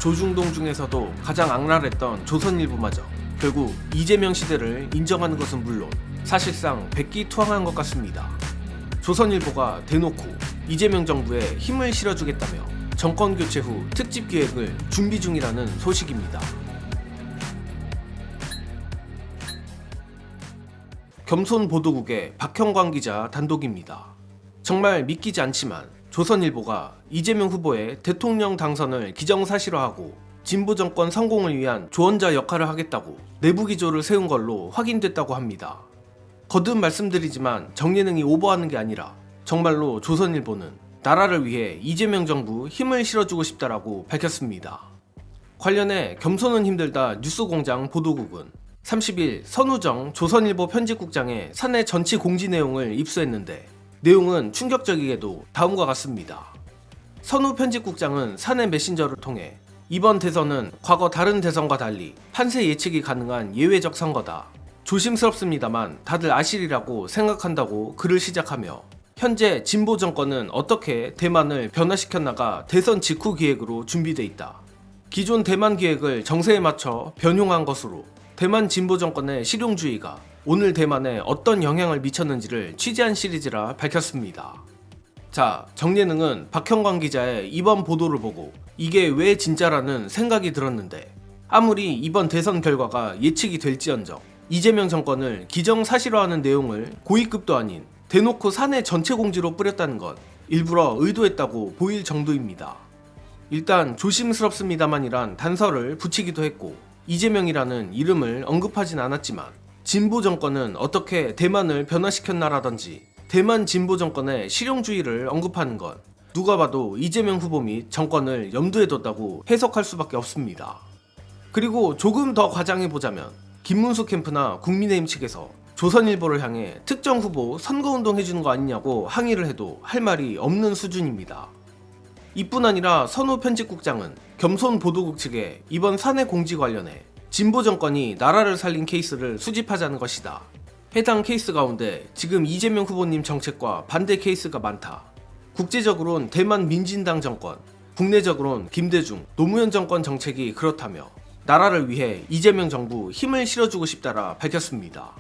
조중동 중에서도 가장 악랄했던 조선일보마저 결국 이재명 시대를 인정하는 것은 물론 사실상 백기투항한 것 같습니다. 조선일보가 대놓고 이재명 정부에 힘을 실어주겠다며 정권 교체 후 특집 기획을 준비 중이라는 소식입니다. 겸손 보도국의 박형광 기자 단독입니다. 정말 믿기지 않지만 조선일보가 이재명 후보의 대통령 당선을 기정사실화하고 진보 정권 성공을 위한 조언자 역할을 하겠다고 내부 기조를 세운 걸로 확인됐다고 합니다. 거듭 말씀드리지만 정예능이 오버하는 게 아니라 정말로 조선일보는 나라를 위해 이재명 정부 힘을 실어주고 싶다라고 밝혔습니다. 관련해 겸손은 힘들다 뉴스공장 보도국은 30일 선우정 조선일보 편집국장의 사내 전치 공지 내용을 입수했는데 내용은 충격적이게도 다음과 같습니다. 선우 편집국장은 사내 메신저를 통해 이번 대선은 과거 다른 대선과 달리 판세 예측이 가능한 예외적 선거다. 조심스럽습니다만 다들 아시리라고 생각한다고 글을 시작하며 현재 진보 정권은 어떻게 대만을 변화시켜 나가 대선 직후 기획으로 준비돼 있다. 기존 대만 기획을 정세에 맞춰 변형한 것으로 대만 진보 정권의 실용주의가 오늘 대만에 어떤 영향을 미쳤는지를 취재한 시리즈라 밝혔습니다. 자, 정예능은 박형광 기자의 이번 보도를 보고 이게 왜 진짜라는 생각이 들었는데 아무리 이번 대선 결과가 예측이 될지언정 이재명 정권을 기정사실화하는 내용을 고위급도 아닌 대놓고 사내 전체 공지로 뿌렸다는 건 일부러 의도했다고 보일 정도입니다. 일단 조심스럽습니다만이란 단서를 붙이기도 했고 이재명이라는 이름을 언급하진 않았지만 진보 정권은 어떻게 대만을 변화시켰나라든지 대만 진보 정권의 실용주의를 언급하는 건 누가 봐도 이재명 후보 및 정권을 염두에 뒀다고 해석할 수밖에 없습니다. 그리고 조금 더 과장해보자면 김문수 캠프나 국민의힘 측에서 조선일보를 향해 특정 후보 선거운동 해주는 거 아니냐고 항의를 해도 할 말이 없는 수준입니다. 이뿐 아니라 선우 편집국장은 겸손 보도국 측에 이번 사내 공지 관련해 진보 정권이 나라를 살린 케이스를 수집하자는 것이다. 해당 케이스 가운데 지금 이재명 후보님 정책과 반대 케이스가 많다. 국제적으론 대만 민진당 정권, 국내적으론 김대중, 노무현 정권 정책이 그렇다며 나라를 위해 이재명 정부 힘을 실어주고 싶다라 밝혔습니다.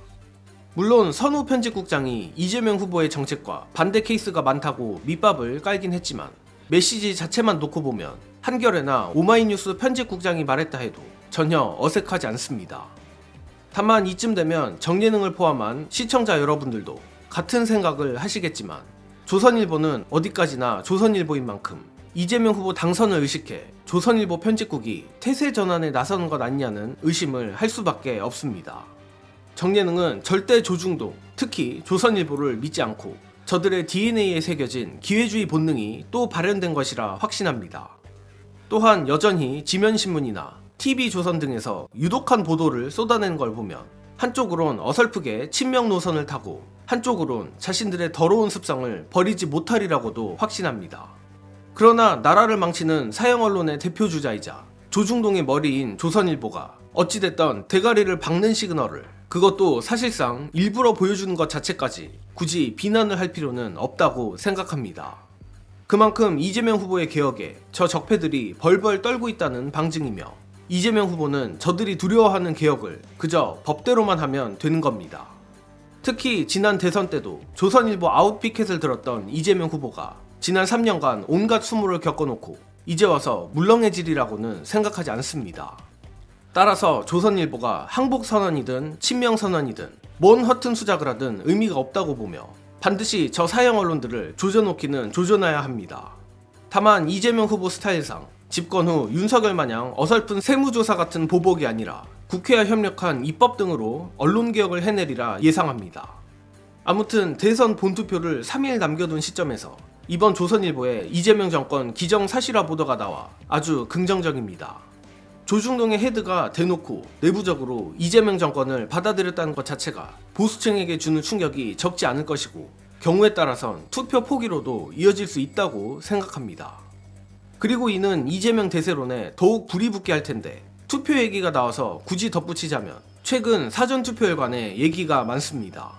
물론 선우 편집국장이 이재명 후보의 정책과 반대 케이스가 많다고 밑밥을 깔긴 했지만 메시지 자체만 놓고 보면 한겨레나 오마이뉴스 편집국장이 말했다 해도 전혀 어색하지 않습니다. 다만 이쯤 되면 정예능을 포함한 시청자 여러분들도 같은 생각을 하시겠지만 조선일보는 어디까지나 조선일보인 만큼 이재명 후보 당선을 의식해 조선일보 편집국이 태세 전환에 나서는 것 아니냐는 의심을 할 수밖에 없습니다. 정예능은 절대 조중동, 특히 조선일보를 믿지 않고 저들의 DNA에 새겨진 기회주의 본능이 또 발현된 것이라 확신합니다. 또한 여전히 지면신문이나 TV조선 등에서 유독한 보도를 쏟아내는 걸 보면 한쪽으론 어설프게 친명 노선을 타고 한쪽으론 자신들의 더러운 습성을 버리지 못하리라고도 확신합니다. 그러나 나라를 망치는 사형 언론의 대표주자이자 조중동의 머리인 조선일보가 어찌됐던 대가리를 박는 시그널을 그것도 사실상 일부러 보여주는 것 자체까지 굳이 비난을 할 필요는 없다고 생각합니다. 그만큼 이재명 후보의 개혁에 저 적폐들이 벌벌 떨고 있다는 방증이며 이재명 후보는 저들이 두려워하는 개혁을 그저 법대로만 하면 되는 겁니다. 특히 지난 대선 때도 조선일보 아웃피켓을 들었던 이재명 후보가 지난 3년간 온갖 수모를 겪어놓고 이제 와서 물렁해지리라고는 생각하지 않습니다. 따라서 조선일보가 항복선언이든 친명선언이든 뭔 허튼 수작을 하든 의미가 없다고 보며 반드시 저 사형 언론들을 조져놓기는 조져놔야 합니다. 다만 이재명 후보 스타일상 집권 후 윤석열 마냥 어설픈 세무조사 같은 보복이 아니라 국회와 협력한 입법 등으로 언론개혁을 해내리라 예상합니다. 아무튼 대선 본투표를 3일 남겨둔 시점에서 이번 조선일보의 이재명 정권 기정사실화 보도가 나와 아주 긍정적입니다. 조중동의 헤드가 대놓고 내부적으로 이재명 정권을 받아들였다는 것 자체가 보수층에게 주는 충격이 적지 않을 것이고 경우에 따라선 투표 포기로도 이어질 수 있다고 생각합니다. 그리고 이는 이재명 대세론에 더욱 불이 붙게 할 텐데 투표 얘기가 나와서 굳이 덧붙이자면 최근 사전투표에 관해 얘기가 많습니다.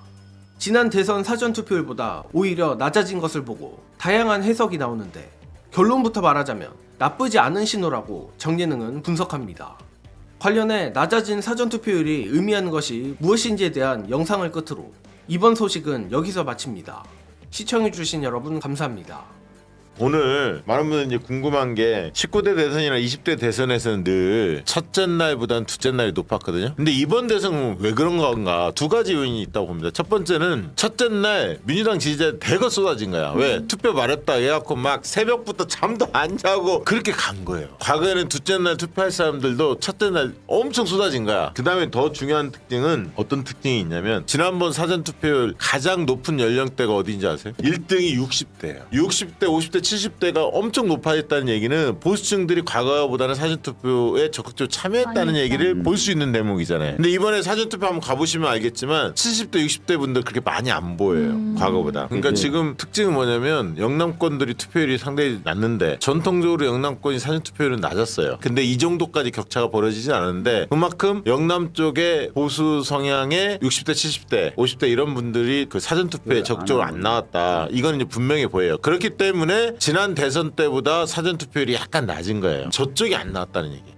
지난 대선 사전투표율보다 오히려 낮아진 것을 보고 다양한 해석이 나오는데 결론부터 말하자면 나쁘지 않은 신호라고 정예능은 분석합니다. 관련해 낮아진 사전투표율이 의미하는 것이 무엇인지에 대한 영상을 끝으로 이번 소식은 여기서 마칩니다. 시청해주신 여러분 감사합니다. 오늘 많은 분들이 이제 궁금한 게 19대 대선이나 20대 대선에서는 늘 첫째 날보다는 둘째 날이 높았거든요. 근데 이번 대선은 왜 그런 건가? 두 가지 요인이 있다고 봅니다. 첫 번째는 첫째 날 민주당 지지자 대거 쏟아진 거야. 왜? 투표 말했다 해갖고 막 새벽부터 잠도 안 자고 그렇게 간 거예요. 과거에는 둘째 날 투표할 사람들도 첫째 날 엄청 쏟아진 거야. 그 다음에 더 중요한 특징은 어떤 특징이 있냐면 지난번 사전투표율 가장 높은 연령대가 어디인지 아세요? 1등이 60대예요. 60대, 50대, 70대가 엄청 높아졌다는 얘기는 보수층들이 과거보다는 사전투표에 적극적으로 참여했다는 얘기를 볼 수 있는 대목이잖아요. 근데 이번에 사전투표 한번 가보시면 알겠지만 70대, 60대 분들 그렇게 많이 안 보여요. 과거보다. 그러니까 지금 특징은 뭐냐면 영남권들이 투표율이 상당히 낮는데 전통적으로 영남권이 사전투표율은 낮았어요. 근데 이 정도까지 격차가 벌어지지 않았는데 그만큼 영남 쪽에 보수 성향의 60대, 70대, 50대 이런 분들이 그 사전투표에 적극적으로 안 나왔다. 이건 이제 분명히 보여요. 그렇기 때문에 지난 대선 때보다 사전투표율이 약간 낮은 거예요. 저쪽이 안 나왔다는 얘기.